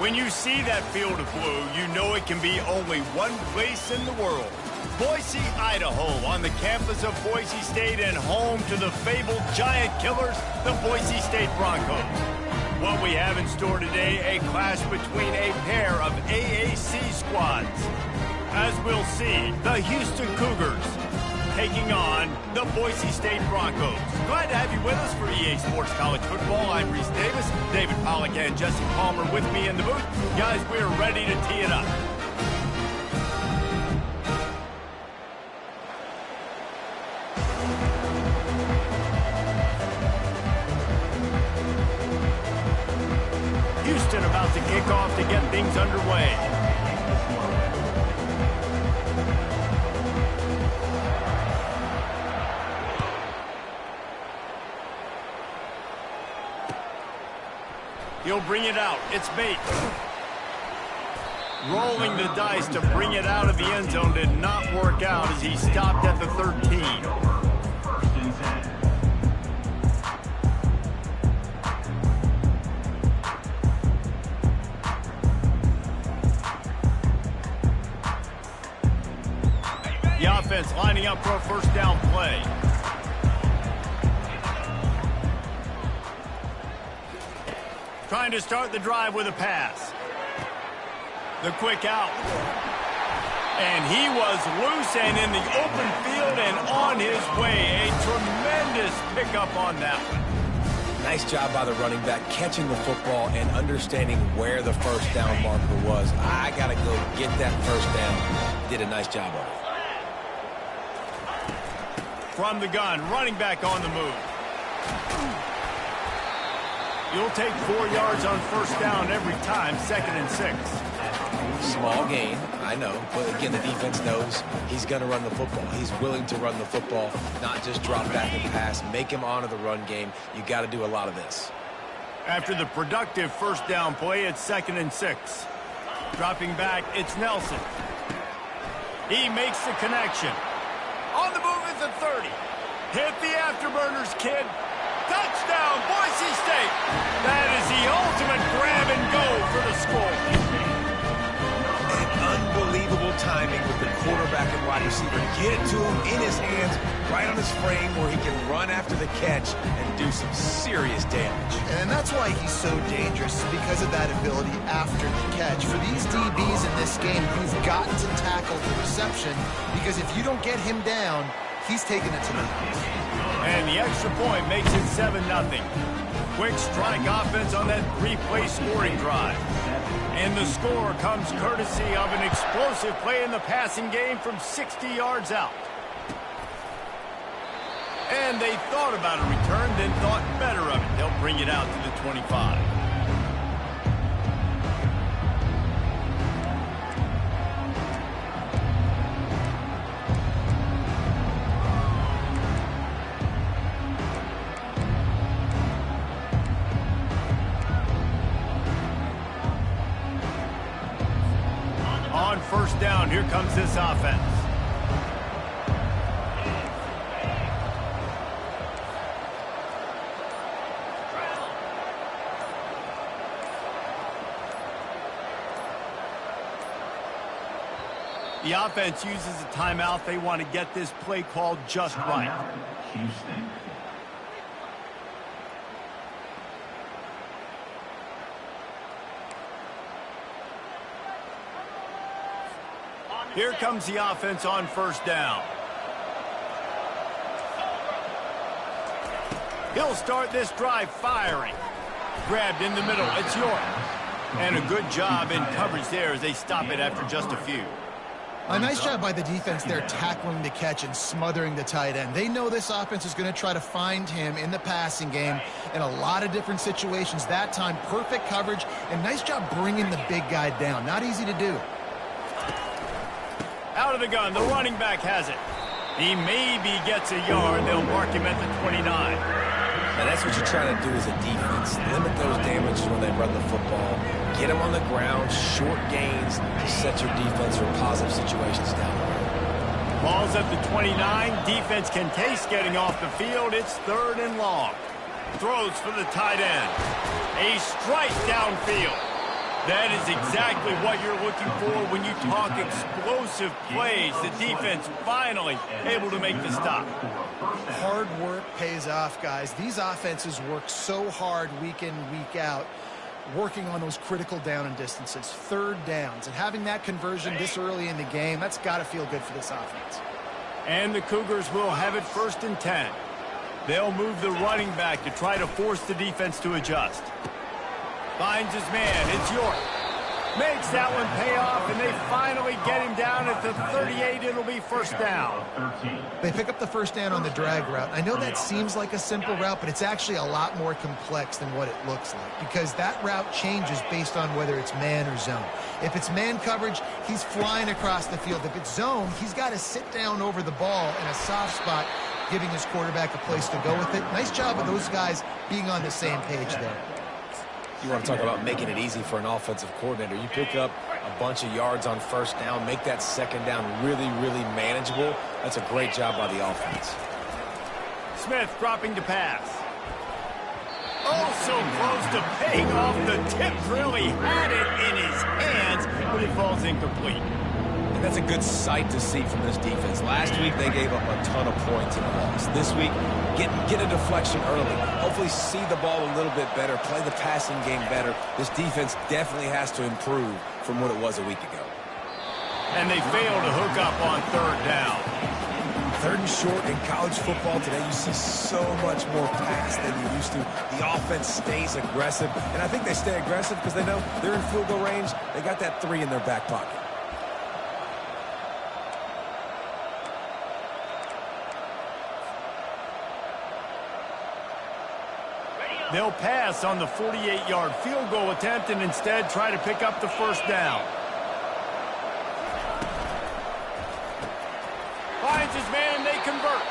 When you see that field of blue, you know it can be only one place in the world. Boise, Idaho, on the campus of Boise State and home to the fabled giant killers, the Boise State Broncos. What we have in store today, a clash between a pair of AAC squads. As we'll see, the Houston Cougars taking on the Boise State Broncos. Glad to have you with us for EA Sports College Football. I'm Reese Davis, David Pollack and Jesse Palmer with me in the booth. Guys, we're ready to tee it up. Houston about to kick off to get things underway. He'll bring it out. It's bait. Rolling the dice to bring it out of the end zone did not work out as he stopped at the 13. The offense lining up for a first down play. Trying to start the drive with a pass. The quick out. And he was loose and in the open field and on his way. A tremendous pickup on that one. Nice job by the running back catching the football and understanding where the first down marker was. I got to go get that first down. Did a nice job of it. From the gun, running back on the move. You'll take 4 yards on first down every time, 2nd and 6. Small gain, I know, but again, the defense knows he's going to run the football. He's willing to run the football, not just drop back and pass, make him honor the run game. You got to do a lot of this. After the productive first down play, it's 2nd and 6. Dropping back, it's Nelson. He makes the connection. On the move is the 30. Hit the afterburners, kid. Touchdown, Boise State. That is the ultimate grab and go for the score. And unbelievable timing with the quarterback and wide receiver. Get it to him in his hands, right on his frame where he can run after the catch and do some serious damage. And that's why he's so dangerous, because of that ability after the catch. For these DBs in this game, you've got to tackle the reception, because if you don't get him down, he's taking it to the house. And the extra point makes it 7-0. Quick strike offense on that 3-play scoring drive. And the score comes courtesy of an explosive play in the passing game from 60 yards out. And they thought about a return, then thought better of it. They'll bring it out to the 25. On first down, here comes this offense. The offense uses a timeout. They want to get this play called just right. Houston. Here comes the offense on first down. He'll start this drive firing. Grabbed in the middle. It's York. And a good job in coverage there as they stop it after just a few. A nice job by the defense there tackling the catch and smothering the tight end. They know this offense is going to try to find him in the passing game in a lot of different situations. That time, perfect coverage and nice job bringing the big guy down. Not easy to do. Out of the gun, the running back has it. He maybe gets a yard. They'll mark him at the 29. Now that's what you're trying to do as a defense. Limit those damages when they run the football. Get them on the ground, short gains to set your defense for positive situations down the road. Ball's at the 29. Defense can taste getting off the field. It's 3rd and long. Throws for the tight end. A strike downfield. That is exactly what you're looking for when you talk explosive plays. The defense finally able to make the stop. Hard work pays off, guys. These offenses work so hard week in, week out, working on those critical down and distances, third downs, and having that conversion this early in the game, that's got to feel good for this offense. And the Cougars will have it 1st and 10. They'll move the running back to try to force the defense to adjust. Finds his man. It's York. Makes that one pay off, and they finally get him down at the 38. It'll be 1st down. They pick up the 1st down on the drag route. I know that seems like a simple route, but it's actually a lot more complex than what it looks like because that route changes based on whether it's man or zone. If it's man coverage, he's flying across the field. If it's zone, he's got to sit down over the ball in a soft spot, giving his quarterback a place to go with it. Nice job of those guys being on the same page there. You want to talk about making it easy for an offensive coordinator. You pick up a bunch of yards on 1st down, make that 2nd down really, really manageable. That's a great job by the offense. Smith dropping to pass. Oh, so close to paying off the tip. Really had it in his hands, but it falls incomplete. And that's a good sight to see from this defense. Last week, they gave up a ton of points in the loss. This week, get a deflection early. Hopefully see the ball a little bit better, play the passing game better. This defense definitely has to improve from what it was a week ago. And they fail to hook up on 3rd down. 3rd and short in college football today, you see so much more pass than you used to. The offense stays aggressive, and I think they stay aggressive because they know they're in field goal range. They got that 3 in their back pocket. They'll pass on the 48-yard field goal attempt and instead try to pick up the 1st down. Finds his man, they convert.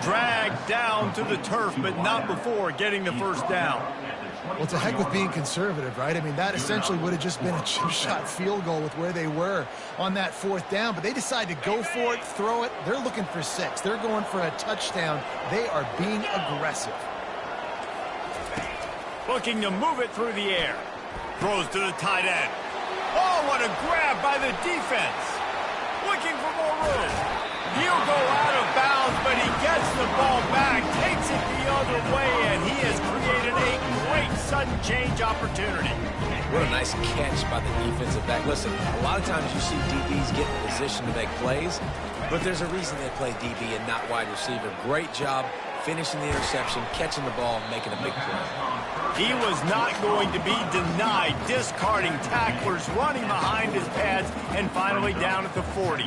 Dragged down to the turf, but not before getting the 1st down. Well, to heck with being conservative, right? I mean, that essentially would have just been a chip shot field goal with where they were on that 4th down, but they decide to go for it, throw it. They're looking for 6. They're going for a touchdown. They are being aggressive. Looking to move it through the air. Throws to the tight end. Oh, what a grab by the defense. Looking for more room. He'll go out of bounds, but he gets the ball back, takes it the other way, and he has created a great sudden change opportunity. What a nice catch by the defensive back. Listen, a lot of times you see DBs get in position to make plays, but there's a reason they play DB and not wide receiver. Great job finishing the interception, catching the ball, and making a big play. He was not going to be denied, discarding tacklers, running behind his pads, and finally down at the 40.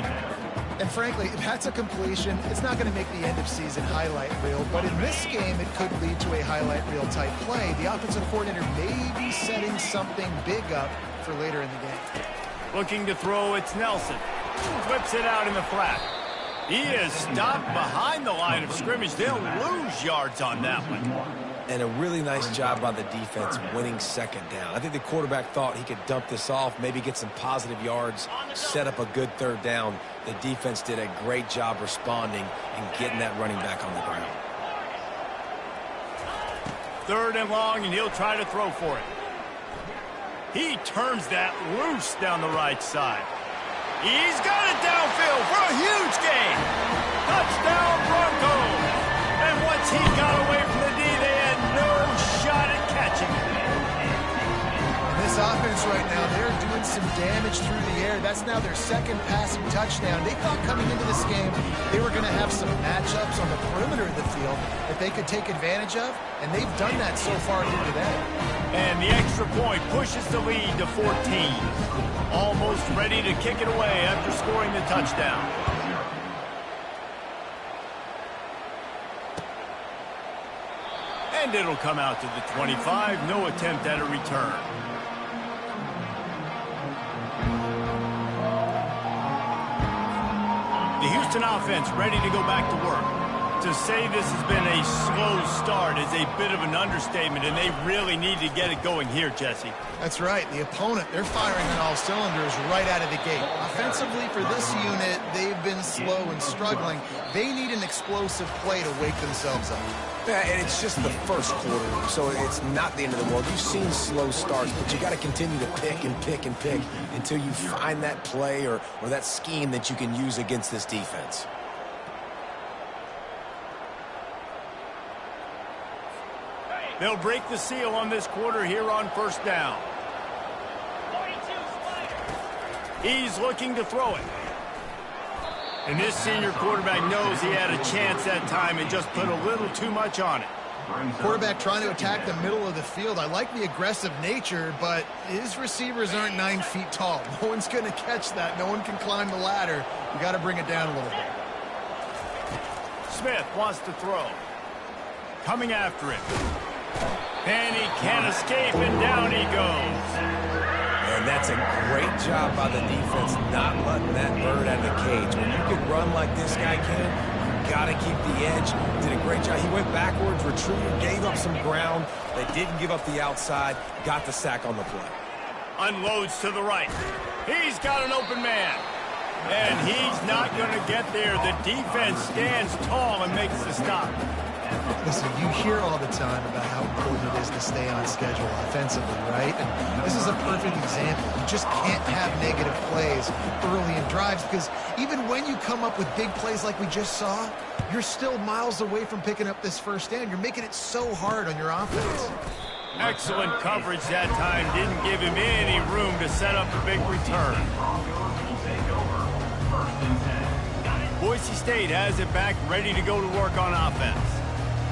And frankly, if that's a completion, it's not going to make the end-of-season highlight reel. But in this game, it could lead to a highlight reel type play. The offensive coordinator may be setting something big up for later in the game. Looking to throw, it's Nelson. Flips it out in the flat. He is stopped behind the line of scrimmage. They'll lose yards on that one. And a really nice job by the defense winning 2nd down. I think the quarterback thought he could dump this off, maybe get some positive yards, set up a good 3rd down. The defense did a great job responding and getting that running back on the ground. 3rd and long, and he'll try to throw for it. He turns that loose down the right side. He's got it downfield for a huge gain. Touchdown Broncos. And once he got away from the D, they had no shot at catching him. This offense right now, they're doing some damage through the air. That's now their 2nd passing touchdown. They thought coming into this game they were going to have some matchups on the perimeter of the field that they could take advantage of, and they've done that so far here today. And the extra point pushes the lead to 14. Almost ready to kick it away after scoring the touchdown. And it'll come out to the 25. No attempt at a return. The Houston offense ready to go back to work. To say this has been a slow start is a bit of an understatement, and they really need to get it going here, Jesse. That's right. The opponent, they're firing on all cylinders right out of the gate. Offensively for this unit, they've been slow and struggling. They need an explosive play to wake themselves up. Yeah, and it's just the first quarter, so it's not the end of the world. You've seen slow starts, but you got to continue to pick and pick and pick until you find that play or that scheme that you can use against this defense. They'll break the seal on this quarter here on first down. He's looking to throw it. And this senior quarterback knows he had a chance that time and just put a little too much on it. Quarterback trying to attack the middle of the field. I like the aggressive nature, but his receivers aren't 9 feet tall. No one's going to catch that. No one can climb the ladder. You got to bring it down a little bit. Smith wants to throw. Coming after him. And he can't escape, and down he goes. And that's a great job by the defense, not letting that bird out of the cage. When you can run like this guy can, you got to keep the edge. Did a great job. He went backwards, retreated, gave up some ground. They didn't give up the outside, got the sack on the play. Unloads to the right. He's got an open man. And he's not going to get there. The defense stands tall and makes the stop. Listen, you hear all the time about how important it is to stay on schedule offensively, right? And this is a perfect example. You just can't have negative plays early in drives because even when you come up with big plays like we just saw, you're still miles away from picking up this first down. You're making it so hard on your offense. Excellent coverage that time. Didn't give him any room to set up a big return. Boise State has it back, ready to go to work on offense.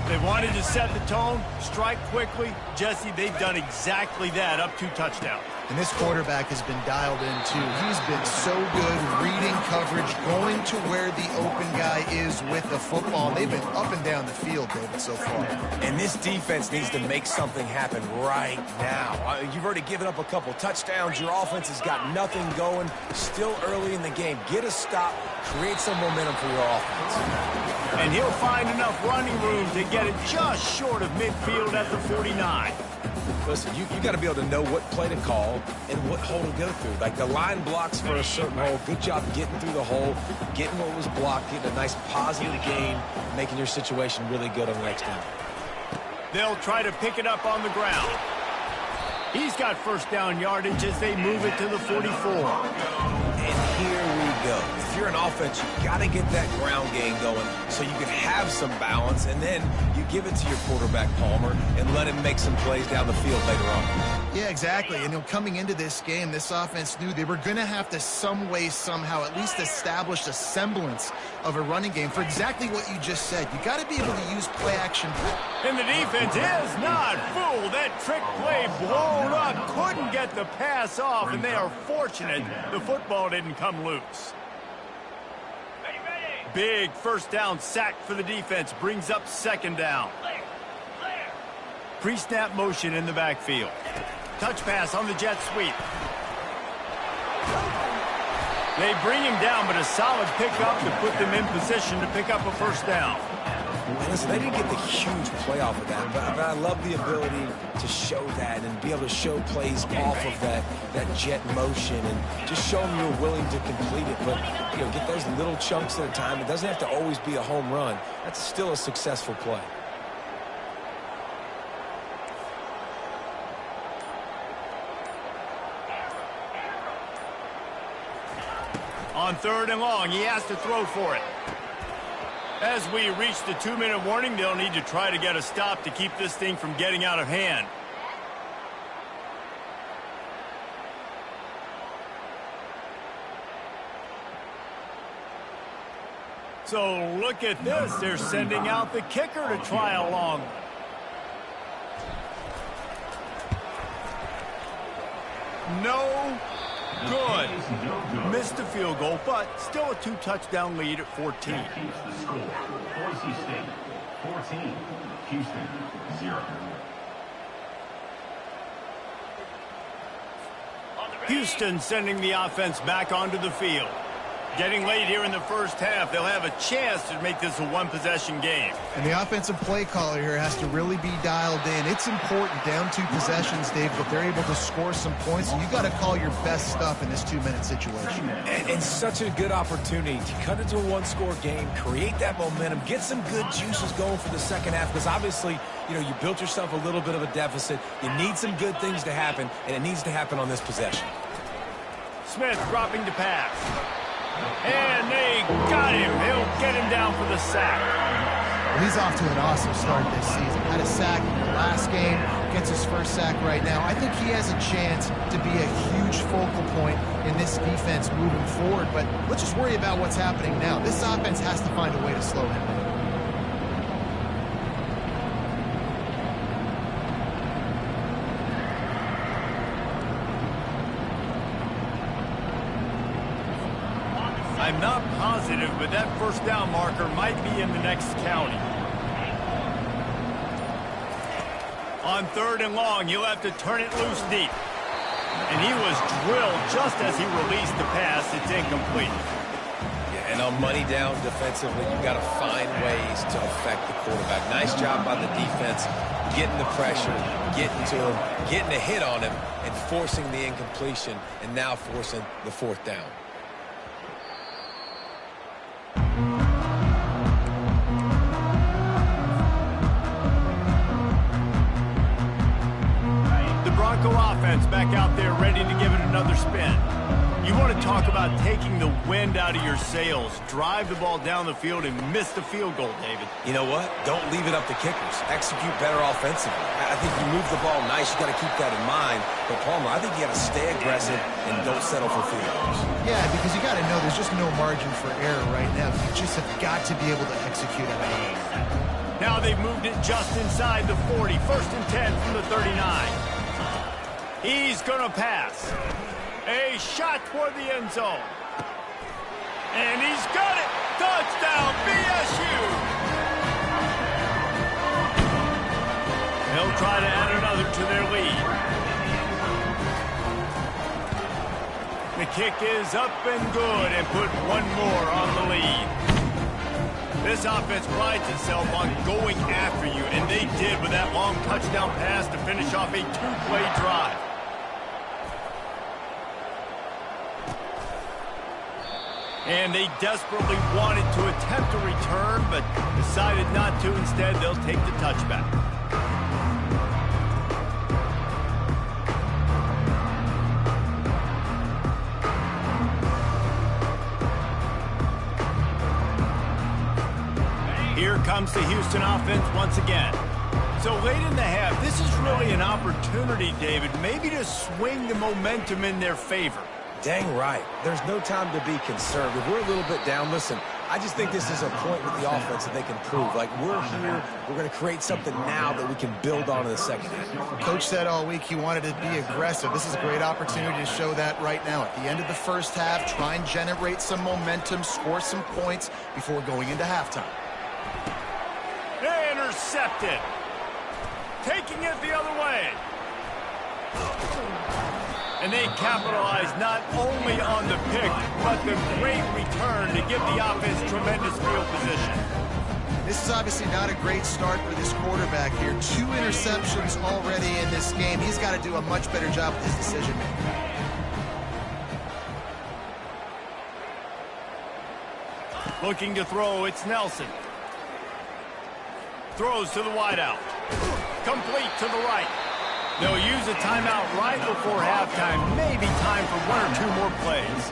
They wanted to set the tone, strike quickly. Jesse, they've done exactly that, up 2 touchdowns. And this quarterback has been dialed in, too. He's been so good reading coverage, going to where the open guy is with the football. They've been up and down the field, David, so far. And this defense needs to make something happen right now. You've already given up a couple touchdowns. Your offense has got nothing going. Still early in the game. Get a stop. Create some momentum for your offense. And he'll find enough running room to get it just short of midfield at the 49. Listen, you got to be able to know what play to call and what hole to go through. Like the line blocks for a certain hole. Good job getting through the hole, getting what was blocked, getting a nice positive gain, making your situation really good on the next down. They'll try to pick it up on the ground. He's got first down yardage as they move it to the 44. And here we go. If you're an offense, you got to get that ground game going so you can have some balance, and then you give it to your quarterback, Palmer, and let him make some plays down the field later on. Yeah, exactly. And coming into this game, this offense knew they were going to have to some way, somehow, at least establish a semblance of a running game for exactly what you just said. You got to be able to use play action. And the defense is not fooled. That trick play blown up. Couldn't get the pass off, and they are fortunate the football didn't come loose. Big first down sack for the defense. Brings up second down. Pre-snap motion in the backfield. Touch pass on the jet sweep. They bring him down, but a solid pickup to put them in position to pick up a first down. And listen, they didn't get the huge play off of that, but I love the ability to show that and be able to show plays off of that jet motion and just show them you're willing to complete it. But, get those little chunks at a time. It doesn't have to always be a home run. That's still a successful play. On third and long, he has to throw for it. As we reach the 2-minute warning, they'll need to try to get a stop to keep this thing from getting out of hand. So look at this. They're sending out the kicker to try a long one. No good. Missed a field goal, but still a 2-touchdown lead at 14. That keeps the score. Boise State 14, Houston 0. Houston sending the offense back onto the field. Getting late here in the first half, they'll have a chance to make this a one-possession game. And the offensive play caller here has to really be dialed in. It's important down 2 possessions, Dave, that they're able to score some points. And you got to call your best stuff in this 2-minute situation. And such a good opportunity to cut into a one-score game, create that momentum, get some good juices going for the second half. Because obviously, you built yourself a little bit of a deficit. You need some good things to happen, and it needs to happen on this possession. Smith dropping to pass. And they got him. He'll get him down for the sack. Well, he's off to an awesome start this season. Had a sack in the last game, gets his first sack right now. I think he has a chance to be a huge focal point in this defense moving forward. But let's just worry about what's happening now. This offense has to find a way to slow him down. I'm not positive, but that first down marker might be in the next county. On 3rd and long, he'll have to turn it loose deep. And he was drilled just as he released the pass. It's incomplete. Yeah, and on money down defensively, you've got to find ways to affect the quarterback. Nice job by the defense, getting the pressure, getting to him, getting a hit on him, and forcing the incompletion, and now forcing the 4th down. Offense back out there ready to give it another spin. You want to talk about taking the wind out of your sails. Drive the ball down the field and miss the field goal, David. You know what? Don't leave it up to kickers. Execute better offensively. I think you move the ball nice. You got to keep that in mind. But Palmer, I think you got to stay aggressive and don't settle for field goals. Yeah, because you got to know there's just no margin for error right now. You just have got to be able to execute at home. Now they've moved it just inside the 40. 1st and 10 from the 39. He's going to pass. A shot toward the end zone. And he's got it. Touchdown, BSU. They'll try to add another to their lead. The kick is up and good and put one more on the lead. This offense prides itself on going after you, and they did with that long touchdown pass to finish off a 2-play drive. And they desperately wanted to attempt a return, but decided not to. Instead, they'll take the touchback. Here comes the Houston offense once again. So late in the half, this is really an opportunity, David, maybe to swing the momentum in their favor. Dang right. There's no time to be concerned. If we're a little bit down, listen, I just think this is a point with the offense that they can prove. Like, we're here, we're going to create something now that we can build on in the second half. Coach said all week he wanted to be aggressive. This is a great opportunity to show that right now. At the end of the first half, try and generate some momentum, score some points before going into halftime. Intercepted. Taking it the other way. And they capitalize not only on the pick, but the great return to give the offense tremendous field position. This is obviously not a great start for this quarterback here. 2 interceptions already in this game. He's got to do a much better job with his decision-making. Looking to throw, it's Nelson. Throws to the wideout. Complete to the right. They'll use a timeout right before halftime. Maybe time for 1 or 2 more plays.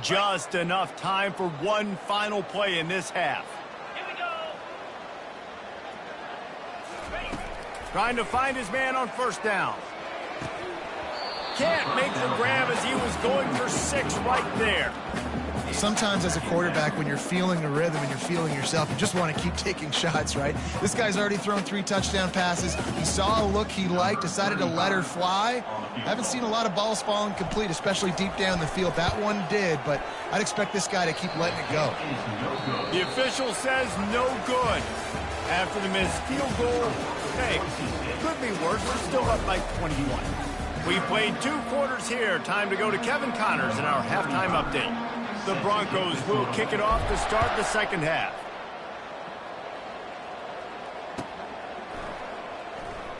Just enough time for one final play in this half. Here we go. Trying to find his man on first down. can't make the grab as he was going for 6 right there. Sometimes as a quarterback, when you're feeling the rhythm and you're feeling yourself, you just want to keep taking shots, right? This guy's already thrown 3 touchdown passes. He saw a look he liked, decided to let her fly. Haven't seen a lot of balls falling complete, especially deep down the field. That one did, but I'd expect this guy to keep letting it go. The official says no good. After the missed field goal, hey, could be worse. We're still up by 21. We played 2 quarters here. Time to go to Kevin Connors in our halftime update. The Broncos will kick it off to start the second half.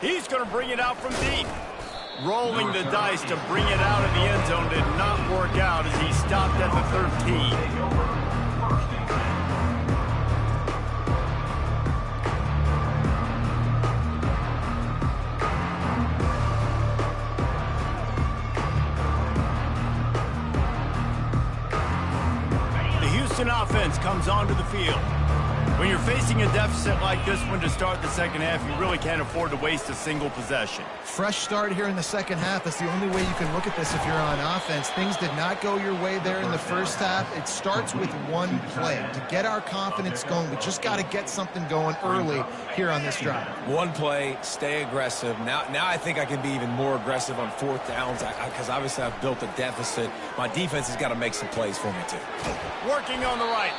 He's going to bring it out from deep. Rolling the dice to bring it out of the end zone did not work out as he stopped at the 13. Offense comes onto the field. When you're facing a deficit like this one to start the second half, you really can't afford to waste a single possession. Fresh start here in the second half. That's the only way you can look at this if you're on offense. Things did not go your way there in the first half. It starts with one play. To get our confidence going, we just got to get something going early here on this drive. One play, stay aggressive. Now I think I can be even more aggressive on 4th downs because obviously I've built a deficit. My defense has got to make some plays for me too. Working on the right.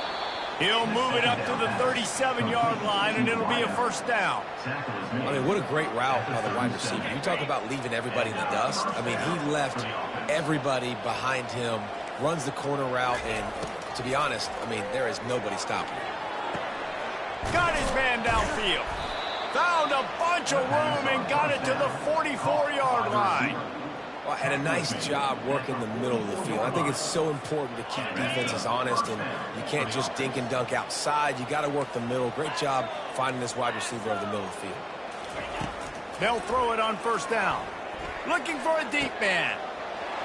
He'll move it up to the 37-yard line, and it'll be a first down. I mean, what a great route by the wide receiver. You talk about leaving everybody in the dust. I mean, he left everybody behind him, runs the corner route, and to be honest, I mean, there is nobody stopping him. Got his man downfield. Found a bunch of room and got it to the 44-yard line. Well, and a nice job working the middle of the field. I think it's so important to keep defenses honest, and you can't just dink and dunk outside. You got to work the middle. Great job finding this wide receiver over the middle of the field. They'll throw it on first down. Looking for a deep man.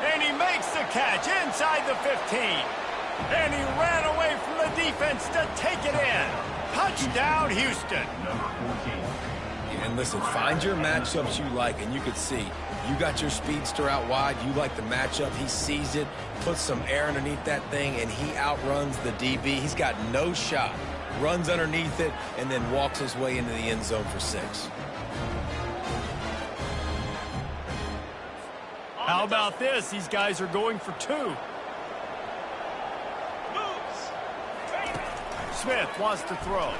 And he makes the catch inside the 15. And he ran away from the defense to take it in. Touchdown, Houston. And listen, find your matchups you like, and you can see you got your speedster out wide. You like the matchup. He sees it, puts some air underneath that thing, and he outruns the DB. He's got no shot. Runs underneath it, and then walks his way into the end zone for 6. How about this? These guys are going for 2. Smith wants to throw.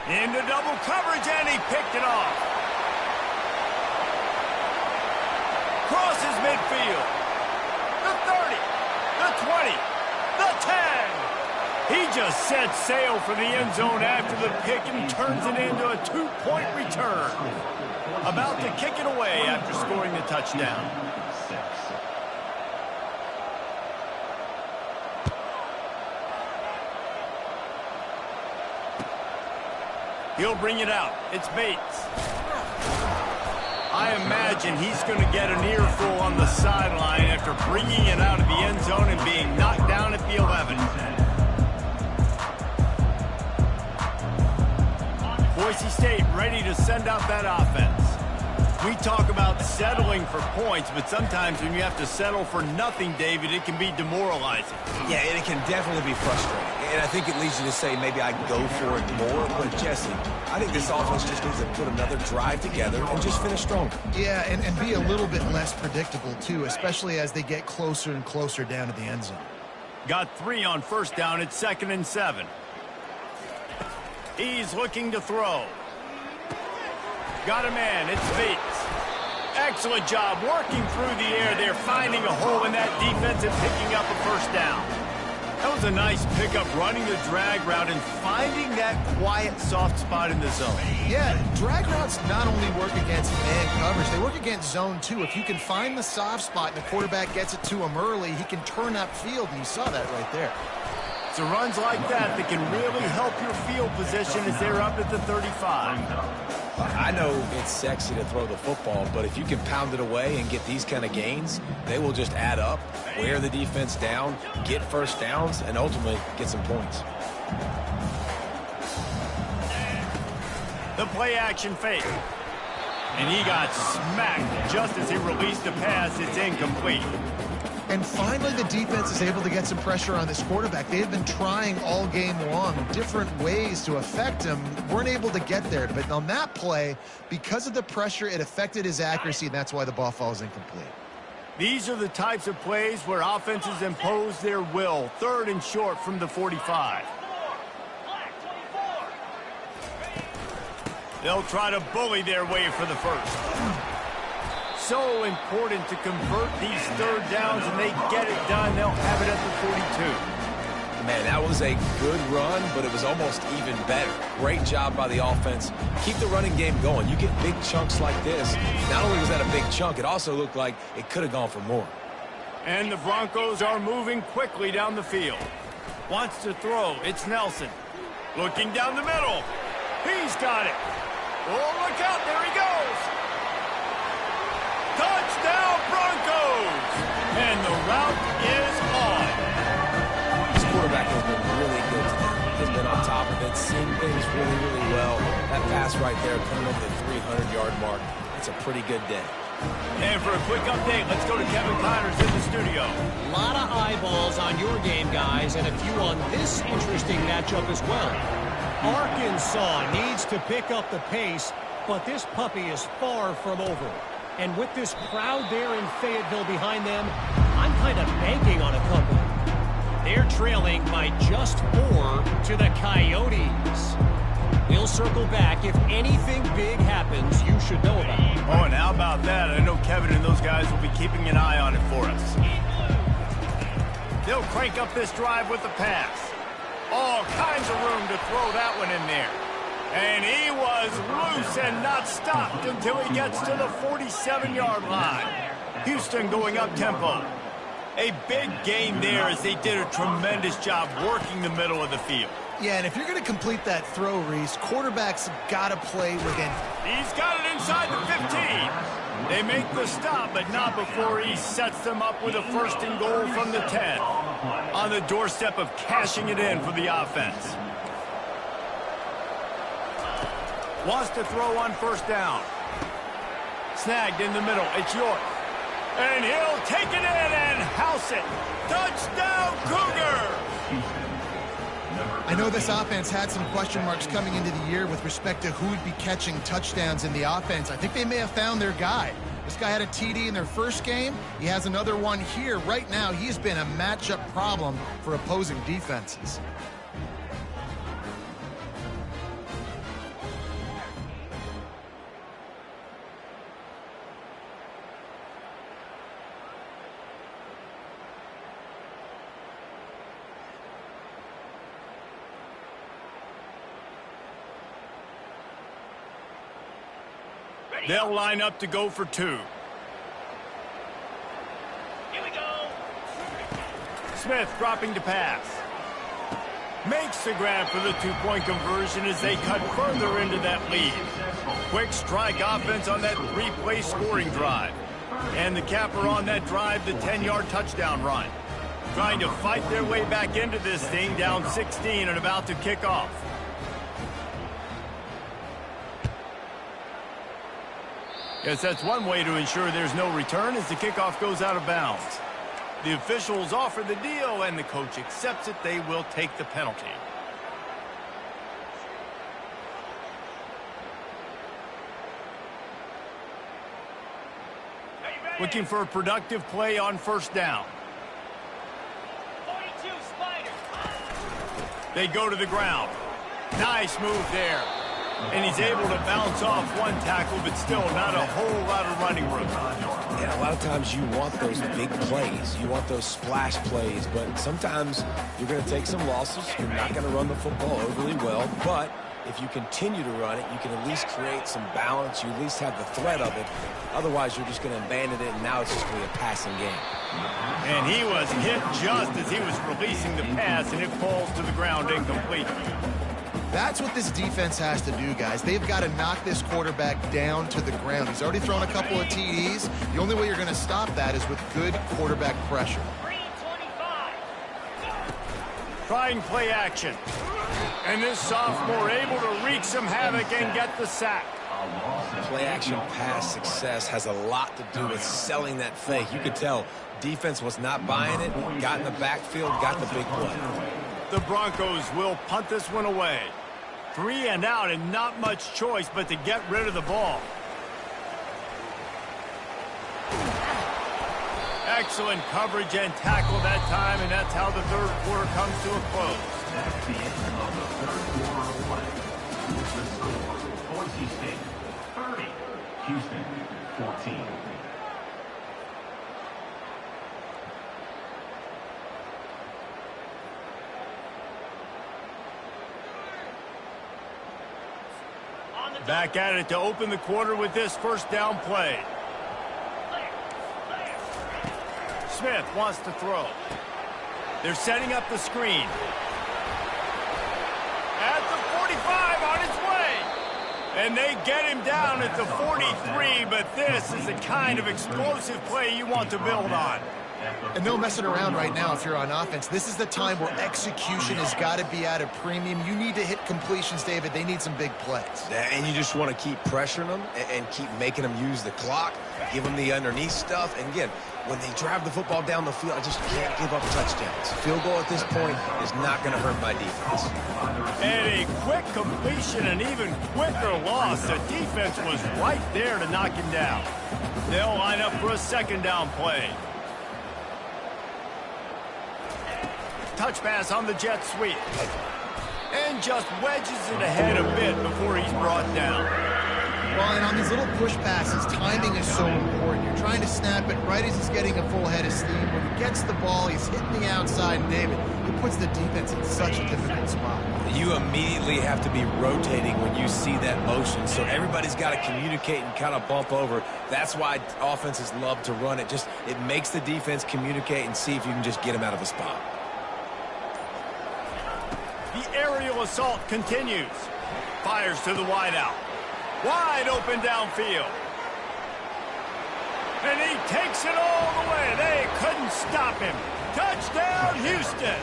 Into double coverage, and he picked it off. Crosses midfield. The 30, the 20, the 10. He just set sail for the end zone after the pick and turns it into a 2-point return. About to kick it away after scoring the touchdown. He'll bring it out. It's Bates. I imagine he's going to get an earful on the sideline after bringing it out of the end zone and being knocked down at the 11. Boise State ready to send out that offense. We talk about settling for points, but sometimes when you have to settle for nothing, David, it can be demoralizing. Yeah, and it can definitely be frustrating. And I think it leads you to say maybe I go for it more. But, Jesse, I think this offense just needs to put another drive together and just finish stronger. Yeah, and be a little bit less predictable, too, especially as they get closer and closer down to the end zone. Got 3 on first down. It's 2nd and 7. He's looking to throw. Got a man. It's Bates. Excellent job working through the air there, finding a hole in that defense and picking up a first down. That was a nice pickup, running the drag route and finding that quiet, soft spot in the zone. Yeah, drag routes not only work against man coverage, they work against zone too. If you can find the soft spot and the quarterback gets it to him early, he can turn upfield, and you saw that right there. So runs like that can really help your field position as they're up at the 35. I know it's sexy to throw the football, but if you can pound it away and get these kind of gains, they will just add up, wear the defense down, get first downs, and ultimately get some points. The play action fake. And he got smacked just as he released the pass. It's incomplete. And finally, the defense is able to get some pressure on this quarterback. They have been trying all game long different ways to affect him. Weren't able to get there. But on that play, because of the pressure, it affected his accuracy, and that's why the ball falls incomplete. These are the types of plays where offenses impose their will. 3rd and short from the 45. They'll try to bully their way for the first. So important to convert these 3rd downs, and they get it done. They'll have it at the 42. Man, that was a good run, but it was almost even better. Great job by the offense. Keep the running game going. You get big chunks like this. Not only was that a big chunk, it also looked like it could have gone for more. And the Broncos are moving quickly down the field. Wants to throw. It's Nelson. Looking down the middle. He's got it. Oh, look out. There he goes. Touchdown, Broncos! And the route is on. This quarterback has been really good today. He's been on top of it, seeing things really, really well. That pass right there coming over the 300-yard mark. It's a pretty good day. And for a quick update, let's go to Kevin Connors in the studio. A lot of eyeballs on your game, guys, and a few on this interesting matchup as well. Arkansas needs to pick up the pace, but this puppy is far from over. And with this crowd there in Fayetteville behind them, I'm kind of banking on a couple. They're trailing by just 4 to the Coyotes. We'll circle back. If anything big happens, you should know about it. Oh, and how about that? I know Kevin and those guys will be keeping an eye on it for us. They'll crank up this drive with the pass. All kinds of room to throw that one in there. And he was loose and not stopped until he gets to the 47-yard line. Houston going up tempo. A big gain there as they did a tremendous job working the middle of the field. Yeah, and if you're going to complete that throw, Reese, quarterback's got to play within. He's got it inside the 15. They make the stop, but not before he sets them up with a 1st and goal from the 10. On the doorstep of cashing it in for the offense. Wants to throw on 1st down. Snagged in the middle. It's York. And he'll take it in and house it. Touchdown, Cougar! I know this offense had some question marks coming into the year with respect to who would be catching touchdowns in the offense. I think they may have found their guy. This guy had a TD in their first game. He has another one here. Right now, he's been a matchup problem for opposing defenses. They'll line up to go for 2. Here we go. Smith dropping to pass. Makes the grab for the 2-point conversion as they cut further into that lead. Quick strike offense on that 3-play scoring drive. And the capper on that drive, the 10-yard touchdown run. Trying to fight their way back into this thing, down 16 and about to kick off. Guess that's one way to ensure there's no return as the kickoff goes out of bounds. The officials offer the deal, and the coach accepts it. They will take the penalty. Looking for a productive play on 1st down. 42 Spider. They go to the ground. Nice move there. And he's able to bounce off one tackle, but still not a whole lot of running room. Yeah, a lot of times you want those big plays. You want those splash plays, but sometimes you're going to take some losses. You're not going to run the football overly well, but if you continue to run it, you can at least create some balance. You at least have the threat of it. Otherwise, you're just going to abandon it, and now it's just going to be a passing game. And he was hit just as he was releasing the pass, and it falls to the ground incomplete. That's what this defense has to do, guys. They've got to knock this quarterback down to the ground. He's already thrown a couple of TDs. The only way you're going to stop that is with good quarterback pressure. Trying play action. And this sophomore able to wreak some havoc and get the sack. play-action pass success has a lot to do with selling that fake. You could tell defense was not buying it, got in the backfield, got the big play. The Broncos will punt this one away. 3 and out and not much choice but to get rid of the ball. Excellent coverage and tackle that time, and that's how the third quarter comes to a close. That's the end of the third quarter of play. With the score, Boise State 30, Houston 14. Back at it to open the quarter with this first down play. Smith wants to throw. They're setting up the screen. At the 45 on its way. And they get him down at the 43, but this is the kind of explosive play you want to build on. And no messing around right now if you're on offense. This is the time where execution has got to be at a premium. You need to hit completions, David. They need some big plays. And you just want to keep pressuring them and keep making them use the clock, give them the underneath stuff. And again, when they drive the football down the field, I just can't give up touchdowns. Field goal at this point is not going to hurt my defense. And a quick completion, an even quicker loss. The defense was right there to knock him down. They'll line up for a second down play. Touch pass on the jet sweep. And just wedges it ahead a bit before he's brought down. Well, and on these little push passes, timing is so important. You're trying to snap it right as he's getting a full head of steam. When he gets the ball, he's hitting the outside, and David, he puts the defense in such a difficult spot. You immediately have to be rotating when you see that motion, so everybody's got to communicate and kind of bump over. That's why offenses love to run it. Just it makes the defense communicate and see if you can just get him out of a spot. The aerial assault continues. Fires to the wideout. Wide open downfield. And he takes it all the way. They couldn't stop him. Touchdown, Houston.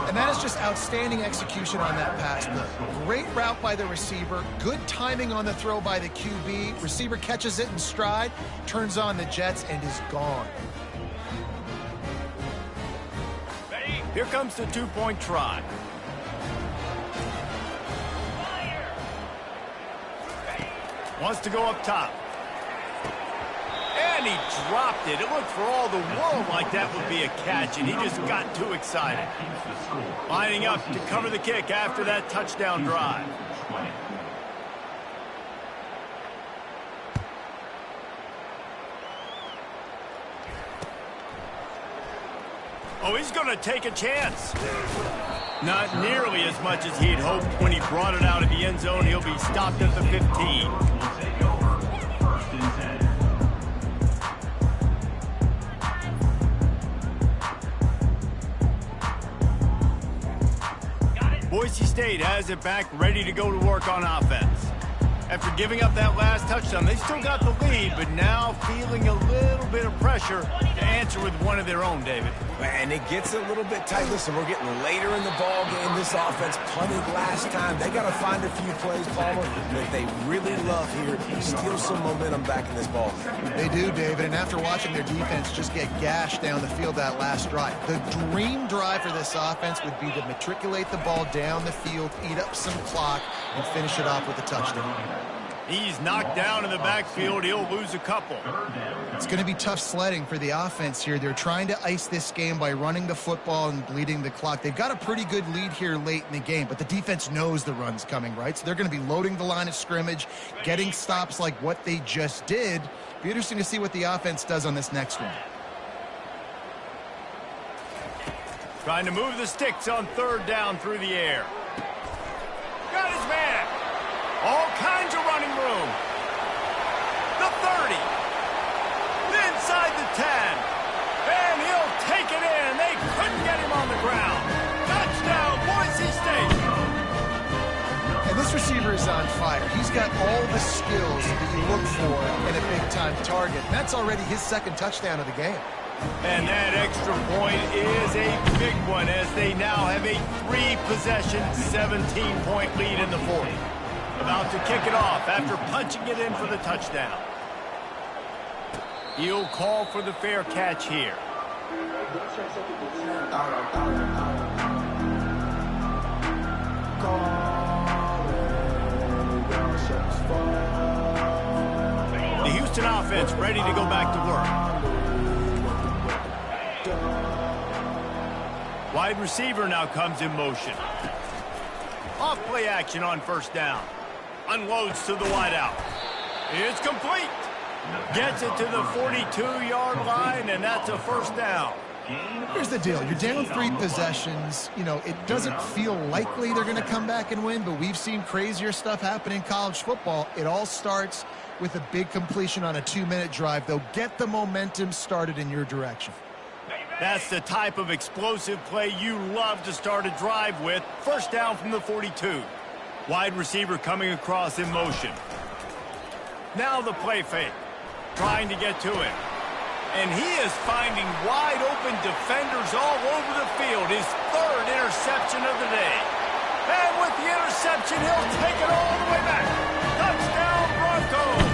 And that is just outstanding execution on that pass play. Great route by the receiver. Good timing on the throw by the QB. Receiver catches it in stride, turns on the jets, and is gone. Here comes the two-point try. Wants to go up top. And he dropped it. It looked for all the world like that would be a catch, and he just got too excited. Lining up to cover the kick after that touchdown drive. Oh, he's going to take a chance. Not nearly as much as he'd hoped when he brought it out of the end zone. He'll be stopped at the 15. Boise State has it back, ready to go to work on offense. After giving up that last touchdown, they still got the lead, but now feeling a little bit of pressure to answer with one of their own, David. And it gets a little bit tight. Listen, we're getting later in the ball game. This offense punted last time. They got to find a few plays, Palmer, that they really love here. Steal some momentum back in this ball game. They do, David, and after watching their defense just get gashed down the field that last drive, the dream drive for this offense would be to matriculate the ball down the field, eat up some clock, and finish it off with a touchdown. He's knocked down in the backfield. He'll lose a couple. It's going to be tough sledding for the offense here. They're trying to ice this game by running the football and bleeding the clock. They've got a pretty good lead here late in the game, but the defense knows the run's coming, right? So they're going to be loading the line of scrimmage, getting stops like what they just did. Be interesting to see what the offense does on this next one. Trying to move the sticks on third down through the air. Got his man. All kinds of running room. The 30. Inside the 10. And he'll take it in. They couldn't get him on the ground. Touchdown, Boise State. And this receiver is on fire. He's got all the skills that you look for in a big-time target. And that's already his second touchdown of the game. And that extra point is a big one as they now have a 3-possession, 17-point lead in the fourth. About to kick it off after punching it in for the touchdown. He'll call for the fair catch here. The Houston offense ready to go back to work. Wide receiver now comes in motion. Off play action on first down. Unloads to the wideout. It's complete. Gets it to the 42-yard line, and that's a first down. Here's the deal. You're down 3 possessions. You know, it doesn't feel likely they're going to come back and win, but we've seen crazier stuff happen in college football. It all starts with a big completion on a 2-minute drive. They'll get the momentum started in your direction. That's the type of explosive play you love to start a drive with. First down from the 42. Wide receiver coming across in motion. Now the play fake. Trying to get to it. And he is finding wide open defenders all over the field. His 3rd interception of the day. And with the interception, he'll take it all the way back. Touchdown, Broncos!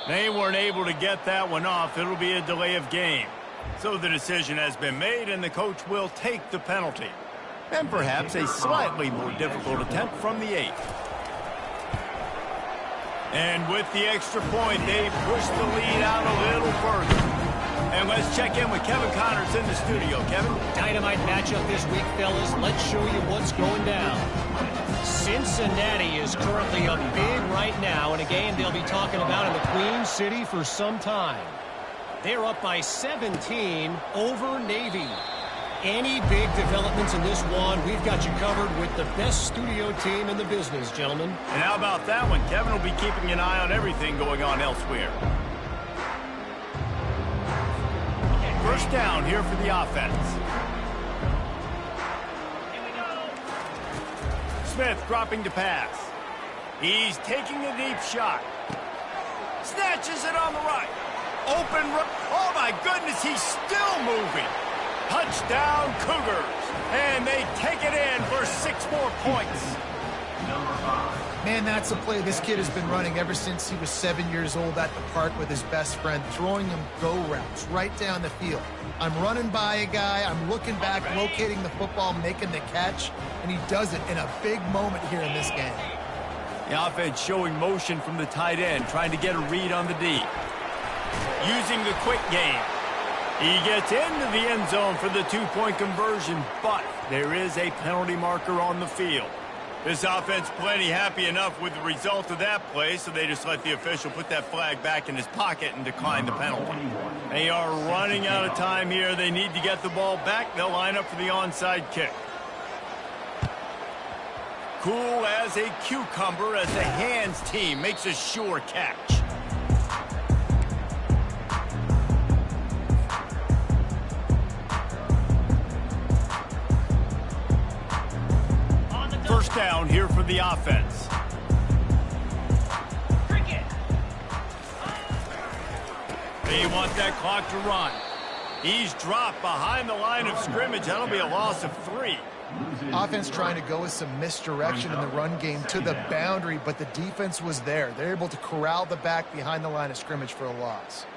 They weren't able to get that one off. It'll be a delay of game. So the decision has been made, and the coach will take the penalty. And perhaps a slightly more difficult attempt from the 8. And with the extra point, they push the lead out a little further. And let's check in with Kevin Connors in the studio. Kevin? Dynamite matchup this week, fellas. Let's show you what's going down. Cincinnati is currently up big right now in a game they'll be talking about in the Queen City for some time. They're up by 17 over Navy. Any big developments in this one, we've got you covered with the best studio team in the business, gentlemen. And how about that one? Kevin will be keeping an eye on everything going on elsewhere. First down here for the offense. Smith dropping to pass. He's taking a deep shot. Snatches it on the right. Open. Oh, my goodness, he's still moving. Touchdown, Cougars. And they take it in for 6 more points. Man, that's a play this kid has been running ever since he was 7 years old at the park with his best friend, throwing him go routes right down the field. I'm running by a guy, I'm looking back, locating the football, making the catch, and he does it in a big moment here in this game. The offense showing motion from the tight end, trying to get a read on the D. Using the quick game. He gets into the end zone for the 2-point conversion, but there is a penalty marker on the field. This offense plenty happy enough with the result of that play, so they just let the official put that flag back in his pocket and decline the penalty. They are running out of time here. They need to get the ball back. They'll line up for the onside kick. Cool as a cucumber as the hands team makes a sure catch. First down here for the offense. They want that clock to run. He's dropped behind the line of scrimmage. That'll be a loss of 3. Offense trying to go with some misdirection in the run game to the boundary, but the defense was there. They're able to corral the back behind the line of scrimmage for a loss.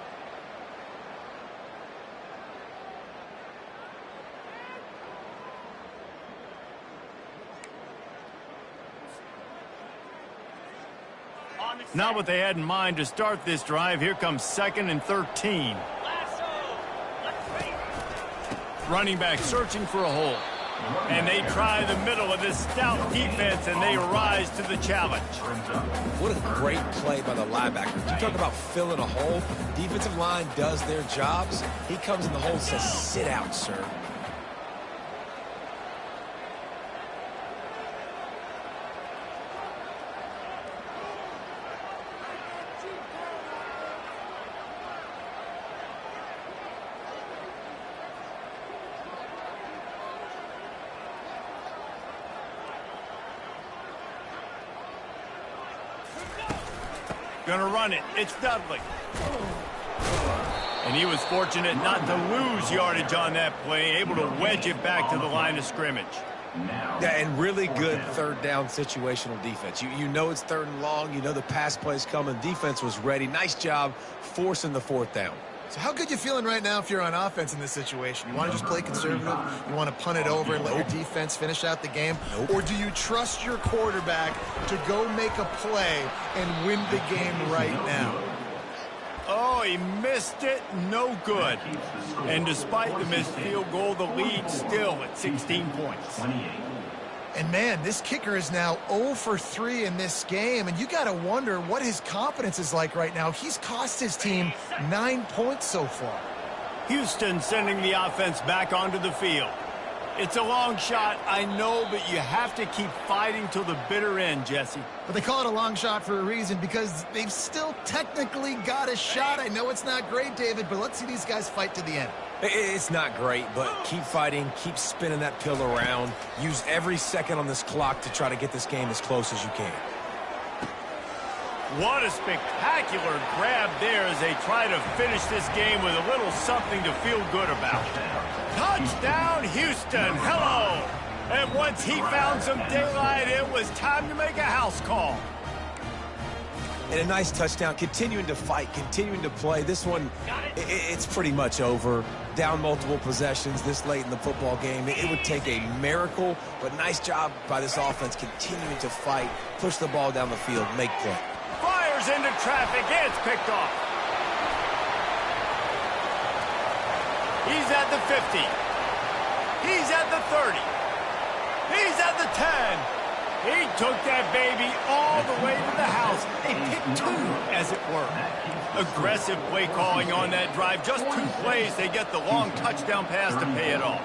Not what they had in mind to start this drive. Here comes 2nd and 13. Running back searching for a hole. And they try the middle of this stout defense, and they rise to the challenge. What a great play by the linebacker. You talk about filling a hole. Defensive line does their jobs. He comes in the hole and says, sit out, sir. Gonna run it. It's Dudley. And he was fortunate not to lose yardage on that play, able to wedge it back to the line of scrimmage. Yeah, and really good third down situational defense. You know it's third and long. You know the pass play's coming. Defense was ready. Nice job forcing the fourth down. So how good you feeling right now if you're on offense in this situation? You want to just play conservative? You want to punt it over and let your defense finish out the game? Nope. Or do you trust your quarterback to go make a play and win the game right now? Oh, he missed it. No good. And despite the missed field goal, the lead still at 16 points. And, man, this kicker is now 0 for 3 in this game, and you got to wonder what his confidence is like right now. He's cost his team 9 points so far. Houston sending the offense back onto the field. It's a long shot, I know, but you have to keep fighting till the bitter end, Jesse. But they call it a long shot for a reason, because they've still technically got a shot. I know it's not great, David, but let's see these guys fight to the end. It's not great, but keep fighting, keep spinning that pill around. Use every second on this clock to try to get this game as close as you can. What a spectacular grab there as they try to finish this game with a little something to feel good about. Touchdown, Houston. Hello. And once he found some daylight, it was time to make a house call. And a nice touchdown, continuing to fight, continuing to play. This one, it's pretty much over. Down multiple possessions this late in the football game. It would take a miracle, but nice job by this offense continuing to fight, push the ball down the field, make play. Fires into traffic. It's picked off. He's at the 50. He's at the 30. He's at the 10. He took that baby all the way to the house. A pick two, as it were. Aggressive play calling on that drive. Just 2 plays, they get the long touchdown pass to pay it off.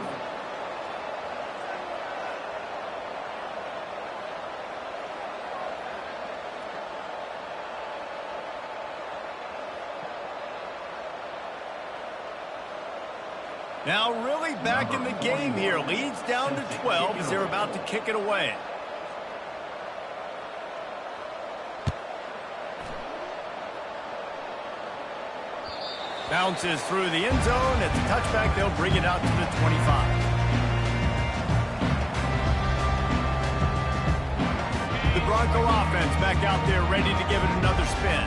Now really back in the game here. Leads down to 12 as they're about to kick it away. Bounces through the end zone. It's a touchback. They'll bring it out to the 25. The Bronco offense back out there ready to give it another spin.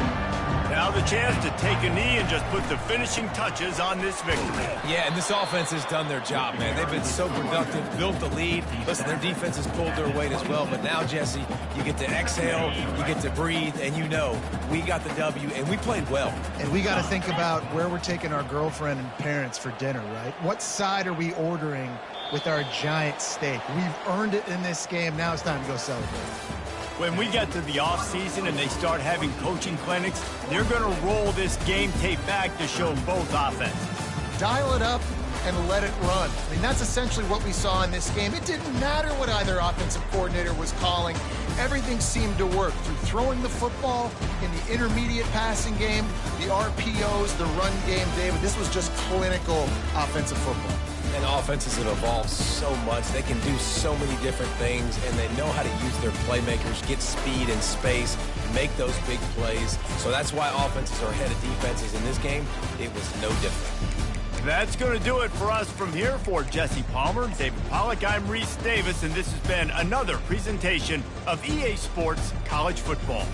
Now the chance to take a knee and just put the finishing touches on this victory. Yeah, and this offense has done their job, man. They've been so productive, built the lead. Listen, their defense has pulled their weight as well. But now, Jesse, you get to exhale, you get to breathe, and you know we got the W, and we played well. And we got to think about where we're taking our girlfriend and parents for dinner, right? What side are we ordering with our giant steak? We've earned it in this game. Now it's time to go celebrate. When we get to the offseason and they start having coaching clinics, they're going to roll this game tape back to show both offenses. Dial it up and let it run. I mean, that's essentially what we saw in this game. It didn't matter what either offensive coordinator was calling. Everything seemed to work through throwing the football in the intermediate passing game, the RPOs, the run game, David. This was just clinical offensive football. And offenses have evolved so much. They can do so many different things, and they know how to use their playmakers, get speed and space, make those big plays. So that's why offenses are ahead of defenses. In this game, it was no different. That's going to do it for us from here. For Jesse Palmer, David Pollack, I'm Reese Davis, and this has been another presentation of EA Sports College Football.